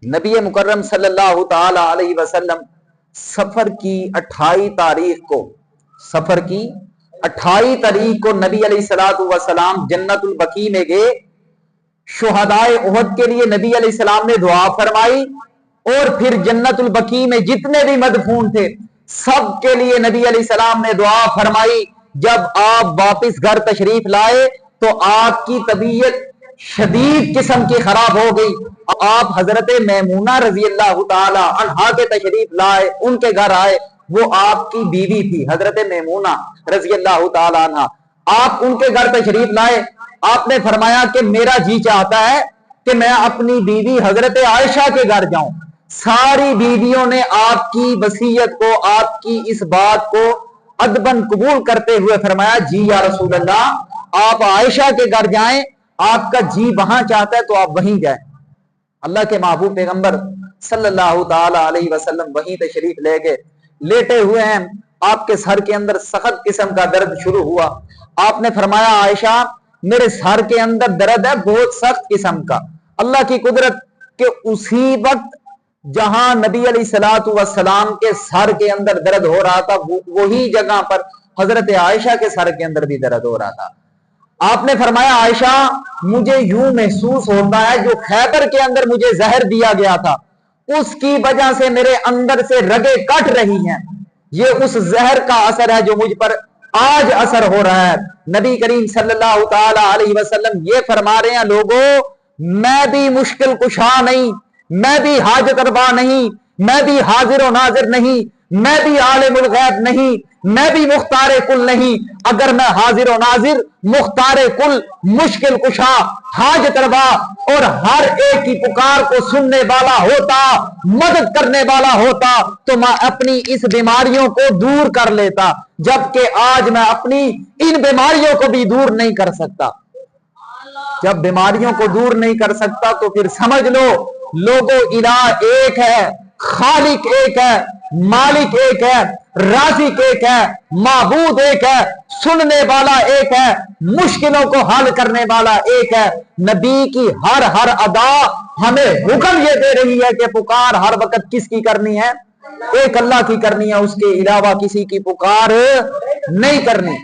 نبی مکرم صلی اللہ تعالی علیہ وسلم سفر کی 28 تاریخ کو نبی علیہ الصلوۃ والسلام جنت البقیع میں گئے. شہدائے احد کے لیے نبی علیہ السلام نے دعا فرمائی اور پھر جنت البقیع میں جتنے بھی مدفون تھے سب کے لیے نبی علیہ السلام نے دعا فرمائی. جب آپ واپس گھر تشریف لائے تو آپ کی طبیعت شدید قسم کی خراب ہو گئی. آپ حضرت میمونہ رضی اللہ تعالی عنہا کے تشریف لائے, ان کے گھر آئے. وہ آپ کی بیوی تھی حضرت میمونہ رضی اللہ تعالی عنہا. آپ ان کے گھر تشریف لائے. آپ نے فرمایا کہ میرا جی چاہتا ہے کہ میں اپنی بیوی حضرت عائشہ کے گھر جاؤں. ساری بیویوں نے آپ کی وصیت کو, آپ کی اس بات کو ادباً قبول کرتے ہوئے فرمایا جی یا رسول اللہ آپ عائشہ کے گھر جائیں, آپ کا جی وہاں چاہتا ہے تو آپ وہیں جائیں. اللہ کے محبوب پیغمبر صلی اللہ تعالی علیہ وسلم وہیں تشریف لے گئے. لیٹے ہوئے ہیں, آپ کے سر کے اندر سخت قسم کا درد شروع ہوا. آپ نے فرمایا عائشہ میرے سر کے اندر درد ہے بہت سخت قسم کا. اللہ کی قدرت کہ اسی وقت جہاں نبی علیہ الصلوۃ والسلام کے سر کے اندر درد ہو رہا تھا وہی جگہ پر حضرت عائشہ کے سر کے اندر بھی درد ہو رہا تھا. آپ نے فرمایا عائشہ مجھے یوں محسوس ہوتا ہے جو خیبر کے اندر مجھے زہر دیا گیا تھا اس کی وجہ سے میرے اندر سے رگیں کٹ رہی ہیں. یہ اس زہر کا اثر ہے جو مجھ پر آج اثر ہو رہا ہے. نبی کریم صلی اللہ تعالی علیہ وسلم یہ فرما رہے ہیں لوگوں میں بھی مشکل کشا نہیں, میں بھی حاجت روا نہیں, میں بھی حاضر و ناظر نہیں, میں بھی عالم الغیب نہیں, میں بھی مختار کل نہیں. اگر میں حاضر و ناظر, مختار کل, مشکل کشا, حاجت روا اور ہر ایک کی پکار کو سننے والا ہوتا, مدد کرنے والا ہوتا تو میں اپنی اس بیماریوں کو دور کر لیتا. جبکہ آج میں اپنی ان بیماریوں کو بھی دور نہیں کر سکتا. جب بیماریوں کو دور نہیں کر سکتا تو پھر سمجھ لو لوگوں الہ ایک ہے, خالق ایک ہے, مالک ایک ہے, رازق ایک ہے, معبود ایک ہے, سننے والا ایک ہے, مشکلوں کو حل کرنے والا ایک ہے. نبی کی ہر ادا ہمیں حکم یہ دے رہی ہے کہ پکار ہر وقت کس کی کرنی ہے؟ ایک اللہ کی کرنی ہے, اس کے علاوہ کسی کی پکار نہیں کرنی.